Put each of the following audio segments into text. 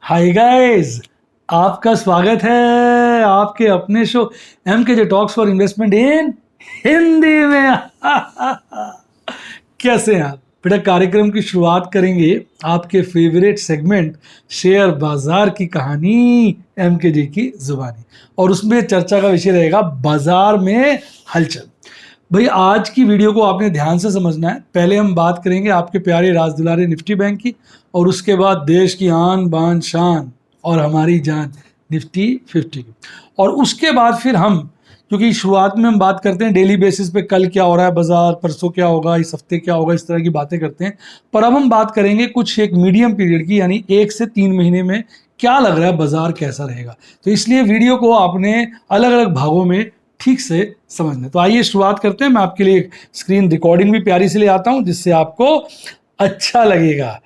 Hi guys, आपका स्वागत है आपके अपने show MKJ talks for investment इन हिंदी में। कैसे हैं आप बेटा? कार्यक्रम की शुरुआत करेंगे आपके फेवरेट सेगमेंट शेयर बाजार की कहानी MKJ की जुबानी, और उसमें चर्चा का विषय रहेगा बाजार में हलचल। भाई आज की वीडियो को आपने ध्यान से समझना है। पहले हम बात करेंगे आपके प्यारे राज दुलारे निफ्टी बैंक की, और उसके बाद देश की आन बान शान और हमारी जान निफ्टी 50 की, और उसके बाद फिर हम, क्योंकि शुरुआत में हम बात करते हैं डेली बेसिस पे कल क्या हो रहा है बाजार, परसों क्या होगा, इस हफ्ते क्या होगा, इस तरह की बातें करते हैं। पर अब हम बात करेंगे कुछ एक मीडियम पीरियड की, यानी 1 से 3 महीने में क्या लग रहा है बाजार कैसा रहेगा। तो इसलिए वीडियो को आपने अलग अलग भागों में ठीक से समझना। तो आइए शुरुआत करते हैं। मैं आपके लिए एक स्क्रीन रिकॉर्डिंग भी प्यारी से ले आता हूं जिससे आपको अच्छा लगेगा।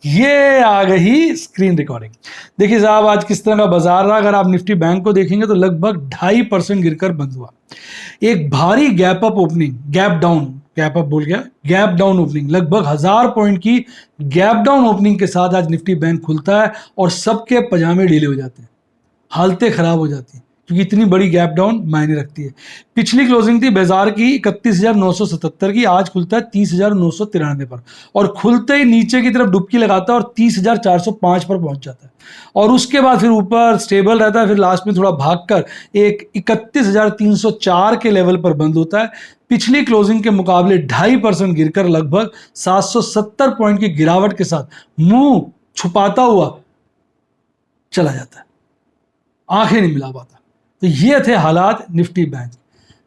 ये आ गई स्क्रीन रिकॉर्डिंग। देखिए साहब, आज किस तरह का बाजार रहा। अगर आप निफ्टी बैंक को देखेंगे तो लगभग 2.5% गिरकर बंद हुआ। एक भारी gap up opening, gap up बोल गया, गैप डाउन ओपनिंग, लगभग 1000 पॉइंट की गैप डाउन ओपनिंग के साथ आज निफ्टी बैंक खुलता है और सबके पजामे ढीले हो जाते हैं, हालतें खराब हो जाती हैं, क्योंकि इतनी बड़ी गैप डाउन मायने रखती है। पिछली क्लोजिंग थी बाजार की 31,977 की, आज खुलता है 30,993 पर, और खुलते ही नीचे की तरफ डुबकी लगाता है और 30,405 पर पहुंच जाता है, और उसके बाद फिर ऊपर स्टेबल रहता है, फिर लास्ट में थोड़ा भागकर एक 31,304 के लेवल पर बंद होता है। पिछली क्लोजिंग के मुकाबले 2.5% गिरकर लगभग 770 पॉइंट की गिरावट के साथ मुंह छुपाता हुआ चला जाता है, आंखें नहीं मिला पाता। तो ये थे हालात निफ्टी बैंक।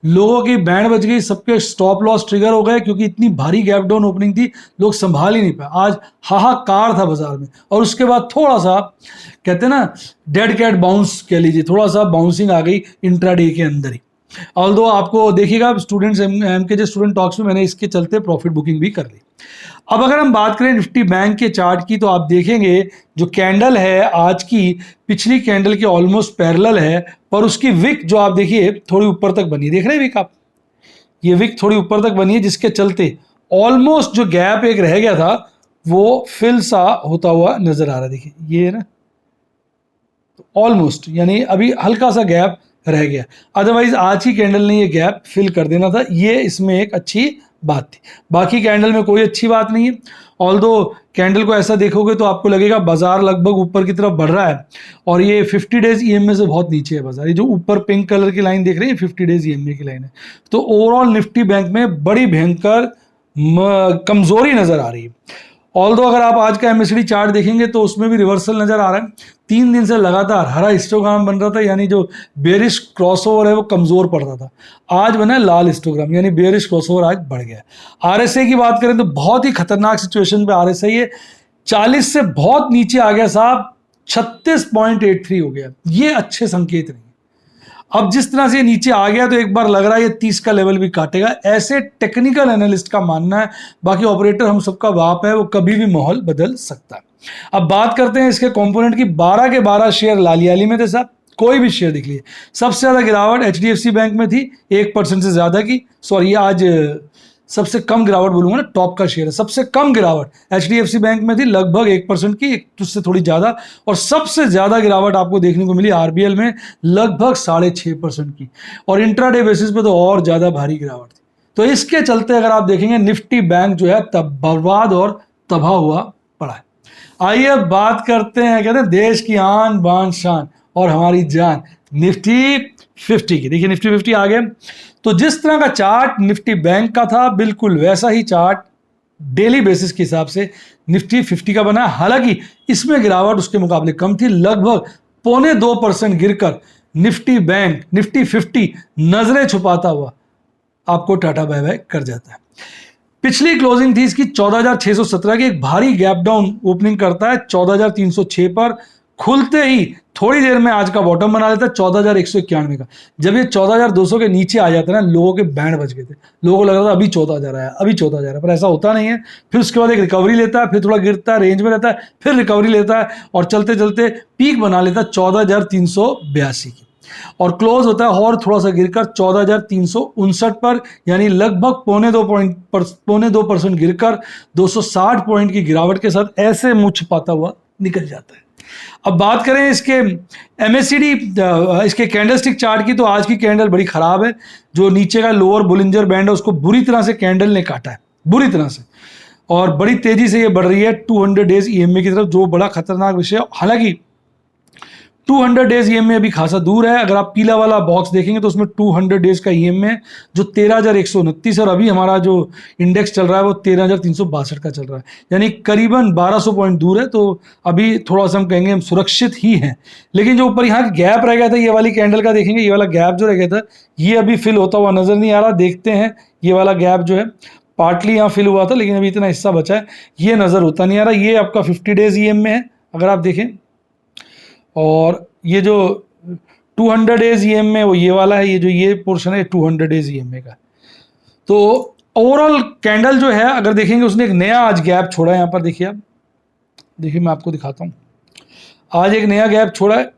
लोगों की बैंड बज गई, सबके स्टॉप लॉस ट्रिगर हो गए, क्योंकि इतनी भारी गैप डाउन ओपनिंग थी, लोग संभाल ही नहीं पाए। आज हाहाकार था बाजार में, और उसके बाद थोड़ा सा कहते हैं ना डेड कैट बाउंस कह लीजिए, थोड़ा सा बाउंसिंग आ गई इंट्राडे के अंदर ही। ऑल्दो आपको देखिएगा स्टूडेंट्स MKJ स्टूडेंट टॉक्स में मैंने इसके चलते प्रॉफिट बुकिंग भी कर ली। अब अगर हम बात करें निफ्टी बैंक के चार्ट की, तो आप देखेंगे जो कैंडल है आज की पिछली कैंडल के ऑलमोस्ट पैरेलल है, पर उसकी विक जो आप देखिए थोड़ी ऊपर तक बनी है। देख रहे हैं विक आप? ये विक थोड़ी ऊपर तक बनी है, जिसके चलते ऑलमोस्ट जो गैप एक रह गया था वो फिल सा होता हुआ नजर आ रहा है। देखिए ये है ना, ऑलमोस्ट, यानी अभी हल्का सा गैप रह गया। अदरवाइज आज की कैंडल ने ये गैप फिल कर देना था, ये इसमें एक अच्छी बात थी। बाकी कैंडल में कोई अच्छी बात नहीं है। ऑल्दो कैंडल को ऐसा देखोगे तो आपको लगेगा बाजार लगभग ऊपर की तरफ बढ़ रहा है, और ये 50 डेज EMA से बहुत नीचे है बाजार। ये जो ऊपर पिंक कलर की लाइन देख रहे हैं 50 डेज EMA की लाइन है। तो ओवरऑल निफ्टी बैंक में बड़ी भयंकर कमजोरी नजर आ रही है। ऑल्दो अगर आप आज का MACD चार्ट देखेंगे तो उसमें भी रिवर्सल नजर आ रहा है। 3 दिन से लगातार हरा हिस्टोग्राम बन रहा था, यानी जो बेरिश क्रॉसओवर है वो कमजोर पड़ रहा था। आज बना है लाल हिस्टोग्राम, यानी बेरिश क्रॉसओवर आज बढ़ गया। RSI की बात करें तो बहुत ही खतरनाक सिचुएशन पे RSI है, 40 से बहुत नीचे आ गया साहब, 36.83 हो गया। ये अच्छे संकेत नहीं। अब जिस तरह से नीचे आ गया तो एक बार लग रहा है ये 30 का लेवल भी काटेगा, ऐसे टेक्निकल एनालिस्ट का मानना है। बाकी ऑपरेटर हम सबका बाप है, वो कभी भी माहौल बदल सकता है। अब बात करते हैं इसके कंपोनेंट की। 12 के 12 शेयर लालियाली में थे साहब, कोई भी शेयर देख लीजिए। सबसे ज्यादा गिरावट HDFC बैंक में थी, 1% से ज्यादा की। सॉरी, आज सबसे कम गिरावट बोलूंगा ना, टॉप का शेयर है। सबसे कम गिरावट HDFC बैंक में थी, लगभग 1% की, एक उससे थोड़ी ज्यादा। और सबसे ज्यादा गिरावट आपको देखने को मिली RBL में, लगभग 6.5% की, और इंट्राडे बेसिस पे तो और ज्यादा भारी गिरावट थी। तो इसके चलते अगर आप देखेंगे निफ्टी बैंक जो है तब बर्बाद और तबाह हुआ पड़ा है। आइए अब बात करते हैं, कहते हैं देश की आन बान शान और हमारी जान, निफ्टी 50 की। देखिए निफ्टी 50 आ गए। तो जिस तरह का चार्ट निफ्टी बैंक का था, बिल्कुल वैसा ही चार्ट डेली बेसिस के हिसाब से निफ्टी 50 का बना। हालांकि इसमें गिरावट उसके मुकाबले कम थी, लगभग 0.25% गिरकर निफ्टी बैंक, निफ्टी 50 नजरें छुपाता हुआ आपको टाटा बाय बाय कर जाता है। पिछली क्लोजिंग थी इसकी 14,617 की, एक भारी गैप डाउन ओपनिंग करता है 14,306 पर, खुलते ही थोड़ी देर में आज का बॉटम बना लेता है 14,191 का। जब ये 14,200 के नीचे आ जाता है ना, लोगों के बैंड बज गए थे। लोगों को लग रहा था अभी 14,000 आया, अभी 14,000 है, पर ऐसा होता नहीं है। फिर उसके बाद एक रिकवरी लेता है, फिर थोड़ा गिरता है, रेंज में रहता है, फिर रिकवरी लेता है, और चलते चलते पीक बना लेता है 14,382 की, और क्लोज होता है और थोड़ा सा गिरकर 14,359 पर, यानी लगभग 0.2% गिरकर 260 पॉइंट की गिरावट के साथ ऐसे मुंह छिपाता हुआ निकल जाता है। अब बात करें इसके MACD इसके कैंडलस्टिक चार्ट की, तो आज की कैंडल बड़ी खराब है। जो नीचे का लोअर बुलिंजर बैंड है उसको बुरी तरह से कैंडल ने काटा है, बुरी तरह से, और बड़ी तेजी से ये बढ़ रही है 200 डेज EMA की तरफ, जो बड़ा खतरनाक विषय है। हालांकि 200 डेज EMA अभी खासा दूर है। अगर आप पीला वाला बॉक्स देखेंगे तो उसमें 200 डेज का EMA है जो 13,129, और अभी हमारा जो इंडेक्स चल रहा है वो 13,362 का चल रहा है, यानी करीबन 1200 पॉइंट दूर है। तो अभी थोड़ा सा हम कहेंगे हम सुरक्षित ही हैं। लेकिन जो ऊपर यहाँ गैप रह गया था, ये वाली कैंडल का देखेंगे, ये वाला गैप जो रह गया था ये अभी फिल होता हुआ नजर नहीं आ रहा। देखते हैं, ये वाला गैप जो है पार्टली यहाँ फिल हुआ था, लेकिन अभी इतना हिस्सा बचा है, ये नजर होता नहीं आ रहा। ये आपका 50 डेज EMA है अगर आप देखें, और ये जो 200 डेज EMA वो ये वाला है, ये जो ये पोर्शन है 200 डेज EMA का। तो ओवरऑल कैंडल जो है अगर देखेंगे उसने एक नया आज गैप छोड़ा है। यहाँ पर देखिए, आप देखिए मैं आपको दिखाता हूँ, आज एक नया गैप छोड़ा है,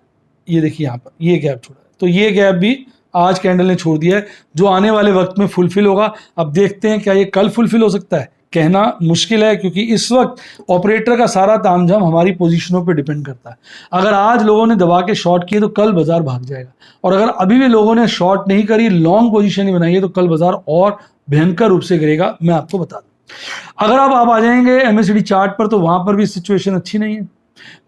ये देखिए यहाँ पर ये गैप छोड़ा है। तो ये गैप भी आज कैंडल ने छोड़ दिया है, जो आने वाले वक्त में फुलफिल होगा। अब देखते हैं क्या ये कल फुलफिल हो सकता है, कहना मुश्किल है, क्योंकि इस वक्त ऑपरेटर का सारा तामझाम हमारी पोजीशनों पे डिपेंड करता है। अगर आज लोगों ने दबा के शॉर्ट किए तो कल बाजार भाग जाएगा, और अगर अभी भी लोगों ने शॉर्ट नहीं करी, लॉन्ग पोजीशन ही बनाई है, तो कल बाजार और भयंकर रूप से गिरेगा, मैं आपको बता दूं। अगर आप आ जाएंगे MACD चार्ट पर, तो वहां पर भी सिचुएशन अच्छी नहीं है,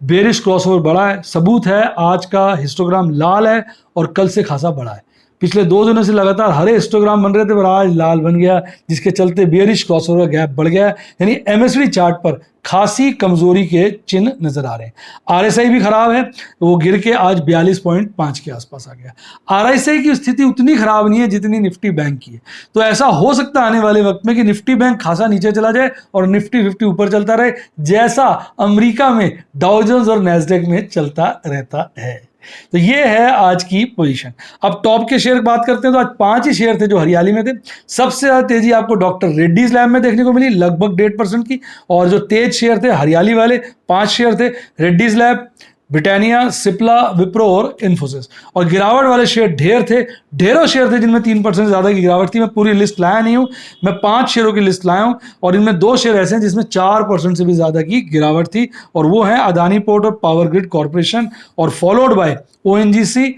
बेरिश क्रॉसओवर बड़ा है। सबूत है आज का हिस्टोग्राम लाल है और कल से खासा बड़ा है। पिछले 2 दिनों से लगातार हरे हिस्टोग्राम बन रहे थे, पर आज लाल बन गया, जिसके चलते बेयरिश क्रॉसओवर का गैप बढ़ गया है। यानी MACD चार्ट पर खासी कमजोरी के चिन्ह नजर आ रहे हैं। RSI भी खराब है, वो गिर के आज 42.5 के आसपास आ गया। RSI की स्थिति उतनी खराब नहीं है जितनी निफ्टी बैंक की है। तो ऐसा हो सकता है आने वाले वक्त में कि निफ्टी बैंक खासा नीचे चला जाए और निफ्टी 50 ऊपर चलता रहे, जैसा अमेरिका में डाउ जोन्स और नैस्डैक में चलता रहता है। तो ये है आज की पोजीशन। अब टॉप के शेयर की बात करते हैं, तो आज 5 ही शेयर थे जो हरियाली में थे। सबसे ज्यादा तेजी आपको डॉक्टर रेड्डीज लैब में देखने को मिली, लगभग 1.5% की, और जो तेज शेयर थे हरियाली वाले 5 शेयर थे, रेड्डीज लैब, ब्रिटानिया, सिप्ला, विप्रो और इन्फोसिस। और गिरावट वाले शेयर ढेर थे, ढेरों शेयर थे जिनमें 3% से ज्यादा की गिरावट थी। मैं पूरी लिस्ट लाया नहीं हूं, मैं 5 शेयरों की लिस्ट लाया हूं, और इनमें 2 शेयर ऐसे हैं जिसमें 4% से भी ज्यादा की गिरावट थी, और वो है अदानी पोर्ट और पावर ग्रिड कॉर्पोरेशन, और followed by ONGC,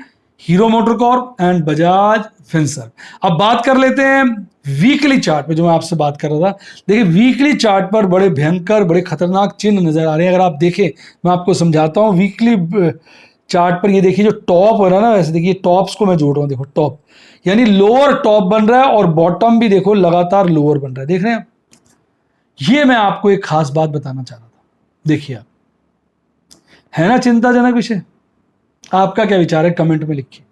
hero motor Corp and Bajaj Finserv. अब बात कर लेते हैं वीकली चार्ट पे, जो मैं आपसे बात कर रहा था। देखिए वीकली चार्ट पर बड़े भयंकर, बड़े खतरनाक चिन्ह नजर आ रहे हैं। अगर आप देखें, मैं आपको समझाता हूं। वीकली चार्ट पर ये देखिए, जो टॉप हो रहा है ना, वैसे देखिए टॉप्स को मैं जोड़ रहा हूं, देखो टॉप यानी लोअर टॉप बन रहा है, और बॉटम भी देखो लगातार लोअर बन रहा है, देख रहे हैं। ये मैं आपको एक खास बात बताना चाह रहा था। देखिए आप, है ना चिंताजनक विषय? आपका क्या विचार है कमेंट में लिखिए।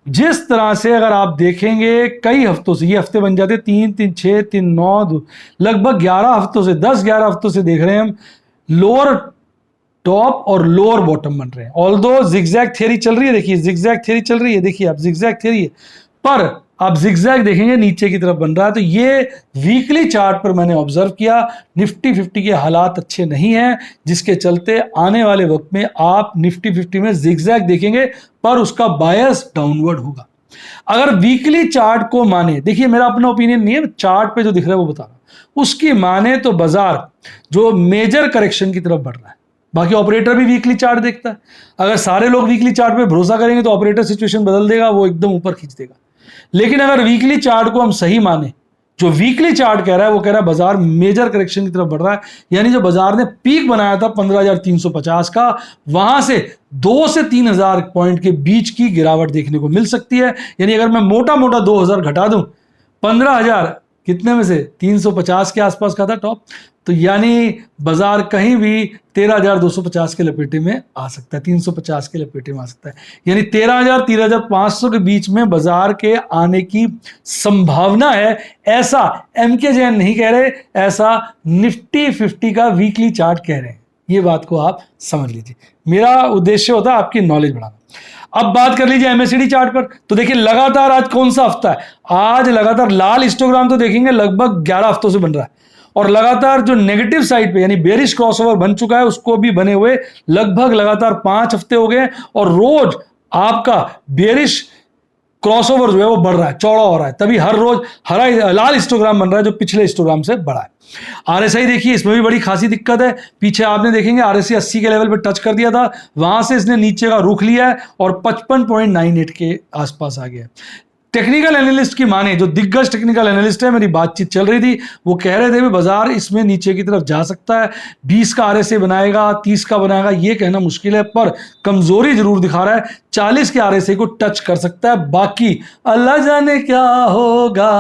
जिस तरह से अगर आप देखेंगे कई हफ्तों से, ये हफ्ते बन जाते 3, 3, 6, 3, 9, लगभग 11 हफ्तों से, 10-11 हफ्तों से देख रहे हैं हम, लोअर टॉप और लोअर बॉटम बन रहे हैं। ऑल्दो जिगजैग थ्योरी चल रही है, देखिए जिगजैग थ्योरी चल रही है, देखिए आप जिगजैग थ्योरी है, पर आप जिगजैग देखेंगे नीचे की तरफ बन रहा है। तो ये वीकली चार्ट पर मैंने ऑब्जर्व किया, निफ्टी 50 के हालात अच्छे नहीं हैं, जिसके चलते आने वाले वक्त में आप निफ्टी 50 में जिगजैग देखेंगे, पर उसका बायस डाउनवर्ड होगा। अगर वीकली चार्ट को माने, देखिए मेरा अपना ओपिनियन नहीं है, चार्ट पे जो दिख रहा है वो बता रहा हूं, उसकी माने तो बाजार जो मेजर करेक्शन की तरफ बढ़ रहा है। बाकी ऑपरेटर भी वीकली चार्ट देखता है। अगर सारे लोग वीकली चार्ट पे भरोसा करेंगे तो ऑपरेटर सिचुएशन बदल देगा, वो एकदम ऊपर खींच देगा। लेकिन अगर वीकली चार्ट को हम सही माने, जो वीकली चार्ट कह रहा है वो कह रहा है बाजार मेजर करेक्शन की तरफ बढ़ रहा है। यानी जो बाजार ने पीक बनाया था 15,350 का, वहां से 2 से 3,000 पॉइंट के बीच की गिरावट देखने को मिल सकती है। यानी अगर मैं मोटा मोटा 2,000 घटा दूं, 15,000 कितने में से 350 के आसपास का था टॉप, तो यानी बाजार कहीं भी 13,250 के लपेटे में आ सकता है, 350 के लपेटे में आ सकता है। यानी 13,000 13,500 के बीच में बाजार के आने की संभावना है। ऐसा MK जैन नहीं कह रहे, ऐसा निफ्टी 50 का वीकली चार्ट कह रहे हैं। ये बात को आप समझ लीजिए, मेरा उद्देश्य होता है आपकी नॉलेज बढ़ाना। अब बात कर लीजिए MACD चार्ट पर, तो देखिए लगातार आज कौन सा हफ्ता है, आज लगातार लाल हिस्टोग्राम तो देखेंगे लगभग 11 हफ्तों से बन रहा है, और लगातार जो नेगेटिव साइड पे यानी बेरिश क्रॉसओवर बन चुका है, उसको भी बने हुए लगभग लगातार 5 हफ्ते हो गए, और रोज आपका बेरिश क्रॉसओवर जो है वो बढ़ रहा है, चौड़ा हो रहा है, तभी हर रोज हरा लाल हिस्टोग्राम बन रहा है जो पिछले हिस्टोग्राम से बड़ा है। आरएसआई देखिए, इसमें भी बड़ी खासी दिक्कत है। पीछे आपने देखेंगे आरएसआई 80 के लेवल पे टच कर दिया था, वहां से इसने नीचे का रुख लिया है और 55.98 के आसपास आ गया। टेक्निकल एनालिस्ट की माने, जो दिग्गज टेक्निकल एनालिस्ट है, मेरी बातचीत चल रही थी, वो कह रहे थे कि बाजार इसमें नीचे की तरफ जा सकता है, 20 का आरएसआई बनाएगा, 30 का बनाएगा, ये कहना मुश्किल है, पर कमजोरी जरूर दिखा रहा है। 40 के आरएसआई को टच कर सकता है, बाकी अल्लाह जाने क्या होगा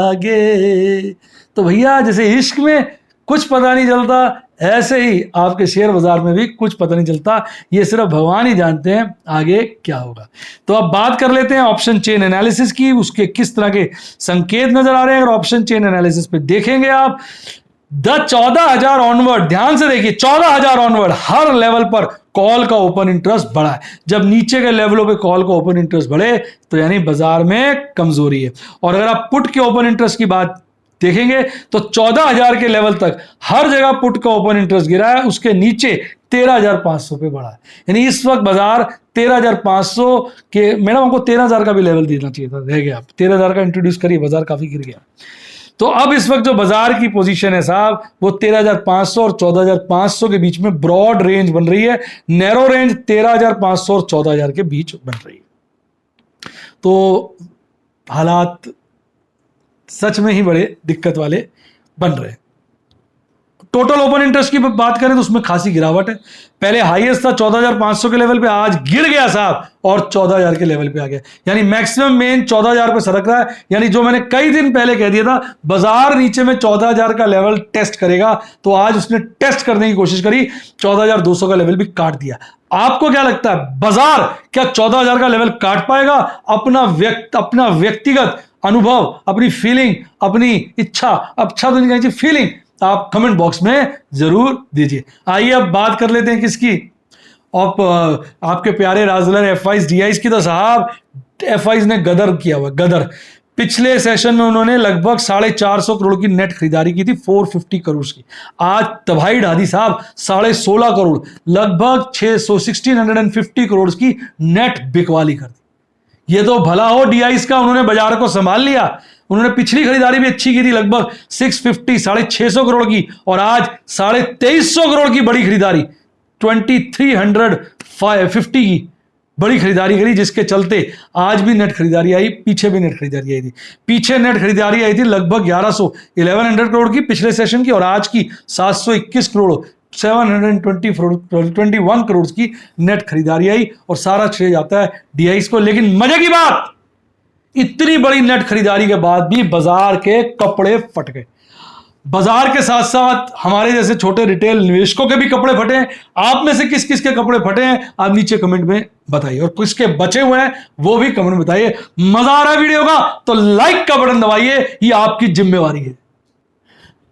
आगे। तो भैया जैसे इश्क में कुछ पता नहीं चलता, ऐसे ही आपके शेयर बाजार में भी कुछ पता नहीं चलता, ये सिर्फ भगवान ही जानते हैं आगे क्या होगा। तो अब बात कर लेते हैं ऑप्शन चेन एनालिसिस की, उसके किस तरह के संकेत नजर आ रहे हैं। अगर ऑप्शन चेन एनालिसिस पे देखेंगे आप, 14,000 ऑनवर्ड, ध्यान से देखिए, 14,000 ऑनवर्ड हर लेवल पर कॉल का ओपन इंटरेस्ट बढ़ा है। जब नीचे के लेवलों पे कॉल का ओपन इंटरेस्ट बढ़े तो यानी बाजार में कमजोरी है। और अगर आप पुट के ओपन इंटरेस्ट की बात देखेंगे तो 14,000 के लेवल तक हर जगह पुट का ओपन इंटरेस्ट गिरा है, उसके नीचे 13,500 पे बढ़ा है। यानी इस वक्त बाजार 13,500 के, मैडम हमको 13,000 का भी लेवल देना चाहिए था, रह गया। आप 13,000 का इंट्रोड्यूस करिए, बाजार काफी गिर गया। तो अब इस वक्त जो बाजार की पोजीशन है साहब, वो 13,500 और 14,500 के बीच में ब्रॉड रेंज बन रही है। नैरो रेंज 13,500 और 14,000 के बीच बन रही है। तो हालात सच में ही बड़े दिक्कत वाले बन रहे हैं। टोटल ओपन इंटरेस्ट की बात करें तो उसमें खासी गिरावट है। पहले हाईएस्ट था 14,500 के लेवल पे, आज गिर गया साहब और 14,000 के लेवल पे आ गया। यानी मैक्सिमम मेन 14,000 पे सरक रहा है। यानी जो मैंने कई दिन पहले कह दिया था बाजार नीचे में 14,000 का लेवल टेस्ट करेगा, तो आज उसने टेस्ट करने की कोशिश करी, 14,200 का लेवल भी काट दिया। आपको क्या लगता है, बाजार क्या 14,000 का लेवल काट पाएगा? अपना व्यक्तिगत अनुभव, अपनी फीलिंग, अपनी इच्छा, अच्छा तो नहीं कहनी चाहिए, फीलिंग आप कमेंट बॉक्स में जरूर दीजिए। आइए अब बात कर लेते हैं किसकी, आपके प्यारे राजलर एफआईज डीआईज की। तो साहब एफआईज ने गदर किया हुआ, गदर। पिछले सेशन में उन्होंने लगभग 450 करोड़ की नेट खरीदारी की थी, 450 करोड़ की। आज तबाही ढा दी साहब, 16.5 करोड़, लगभग 1650 करोड़ की नेट बिकवाली कर दी। ये तो भला हो डीआईस का, उन्होंने बाजार को संभाल लिया। उन्होंने पिछली खरीदारी भी अच्छी की थी, लगभग 650 650 करोड़ की, और आज 2350 करोड़ की बड़ी खरीदारी, 2350 की बड़ी खरीदारी करी, जिसके चलते आज भी नेट खरीदारी आई, पीछे भी नेट खरीदारी आई थी। पीछे नेट खरीदारी आई थी लगभग 1100 करोड़ की पिछले सेशन की, और आज की 721 करोड़ 721 करोड़ की नेट खरीदारी आई, और सारा श्रेय जाता है डीआईस को। लेकिन मजे की बात, इतनी बड़ी नेट खरीदारी के बाद भी बाजार के कपड़े फट गए। बाजार के साथ साथ हमारे जैसे छोटे रिटेल निवेशकों के भी कपड़े फटे हैं। आप में से किस किस के कपड़े फटे हैं आप नीचे कमेंट में बताइए, और किसके बचे हुए हैं वो भी कमेंट में बताइए। मजा आ रहा है वीडियो का तो लाइक का बटन दबाइए, ये आपकी जिम्मेवारी है।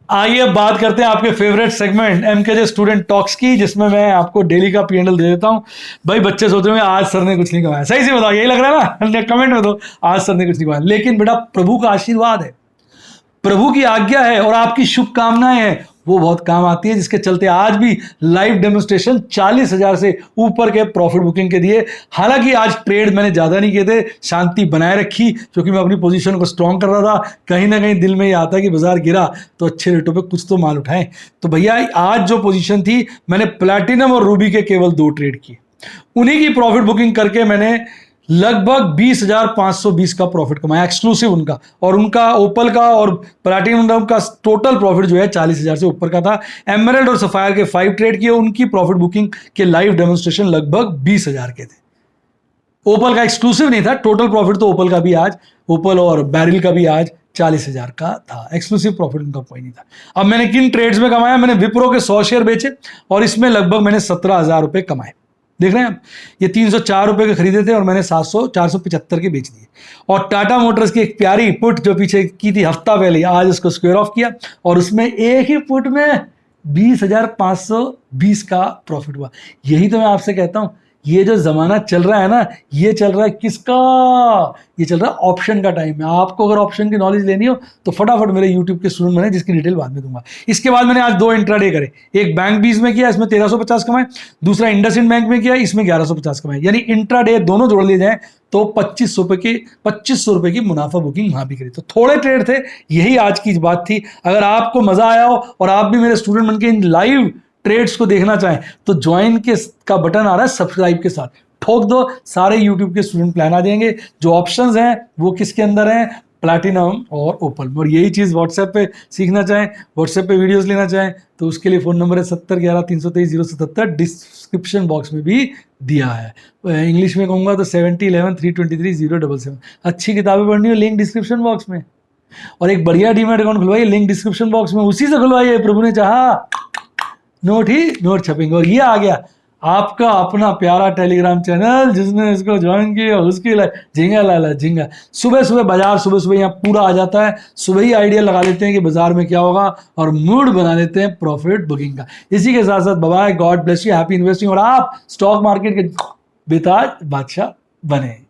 आइए बात करते हैं आपके फेवरेट सेगमेंट एमकेजे स्टूडेंट टॉक्स की, जिसमें मैं आपको डेली का पीएनएल दे देता हूं। भाई बच्चे सोच रहे हैं आज सर ने कुछ नहीं कमाया, सही से बताओ, यही लग रहा है ना? कमेंट में दो आज सर ने कुछ नहीं कमाया। लेकिन बेटा प्रभु का आशीर्वाद है, प्रभु की आज्ञा है और आपकी शुभकामनाएं हैं, वो बहुत काम आती है, जिसके चलते आज भी लाइव डेमोन्स्ट्रेशन 40,000 से ऊपर के प्रॉफिट बुकिंग के दिए। हालांकि आज ट्रेड मैंने ज़्यादा नहीं किए थे, शांति बनाए रखी, क्योंकि मैं अपनी पोजीशन को स्ट्रॉन्ग कर रहा था। कहीं ना कहीं दिल में ये आता है कि बाजार गिरा तो अच्छे रेटों पे कुछ तो माल उठाएं। तो भैया आज जो पोजीशन थी, मैंने प्लैटिनम और रूबी के केवल 2 ट्रेड किए, उन्हीं की प्रॉफिट बुकिंग करके मैंने लगभग 20,520 का प्रॉफिट कमाया एक्सक्लूसिव उनका, और उनका ओपल का और प्लैटिनम का टोटल प्रॉफिट जो है 40,000 से ऊपर का था। एमरेल्ड और सफायर के 5 ट्रेड किए, उनकी प्रॉफिट बुकिंग के लाइव डेमोन्स्ट्रेशन लगभग 20,000 के थे। ओपल का एक्सक्लूसिव नहीं था, टोटल प्रॉफिट तो ओपल का भी आज, ओपल और बैरिल का भी आज 40,000 का था, एक्सक्लूसिव प्रॉफिट उनका कोई नहीं था। अब मैंने किन ट्रेड्स में कमाया, मैंने विप्रो के 100 शेयर बेचे और इसमें लगभग मैंने 17,000 रुपए कमाए। देख रहे हैं आप, ये 304 रुपए के खरीदे थे और मैंने 475 के बेच दिए। और टाटा मोटर्स की एक प्यारी पुट जो पीछे की थी हफ्ता पहले, आज उसको स्क्वायर ऑफ किया और उसमें एक ही पुट में 20,520 का प्रॉफिट हुआ। यही तो मैं आपसे कहता हूं ये जो जमाना चल रहा है ना, ये चल रहा है किसका? ये चल रहा है ऑप्शन का टाइम है। आपको अगर ऑप्शन की नॉलेज लेनी हो तो फटाफट मेरे यूट्यूब के स्टूडेंट बने, जिसकी डिटेल बाद में दूंगा। इसके बाद मैंने आज 2 इंट्राडे करे, एक बैंक बीज में किया, इसमें 1350 कमाए, दूसरा इंडसइंड बैंक में किया, इसमें 1150 कमाए। यानी इंट्राडे दोनों जोड़ लिए जाए तो 2500 रुपए की मुनाफा बुकिंग वहां भी करी। तो थोड़े ट्रेड थे, यही आज की बात थी। अगर आपको मजा आया हो और आप भी मेरे स्टूडेंट बनके इन लाइव ट्रेड्स को देखना चाहें तो ज्वाइन के का बटन आ रहा है सब्सक्राइब के साथ, ठोक दो, सारे यूट्यूब के स्टूडेंट प्लान आ जाएंगे। जो ऑप्शंस हैं वो किसके अंदर हैं? प्लैटिनम और ओपल। और यही चीज़ व्हाट्सएप पे सीखना चाहें, व्हाट्सएप पे वीडियोस लेना चाहें तो उसके लिए फ़ोन नंबर है 7011 323 077, डिस्क्रिप्शन बॉक्स में भी दिया है। इंग्लिश में कहूँगा तो 7011 323 077। अच्छी किताबें पढ़नी हो, लिंक डिस्क्रिप्शन बॉक्स में। और एक बढ़िया डीमैट अकाउंट खुलवाइए, लिंक डिस्क्रिप्शन बॉक्स में, उसी से खुलवाइए। प्रभु ने चाहा नोट ही नोट छपेंगे। और ये आ गया आपका अपना प्यारा टेलीग्राम चैनल, जिसने इसको ज्वाइन किया उसकी झिंगा लाला झिंगा। सुबह सुबह बाजार, सुबह सुबह यहाँ पूरा आ जाता है। सुबह ही आइडिया लगा लेते हैं कि बाजार में क्या होगा और मूड बना लेते हैं प्रॉफिट बुकिंग का। इसी के साथ साथ bye, God bless you, happy investing, और आप स्टॉक मार्केट के बेताज बादशाह बने।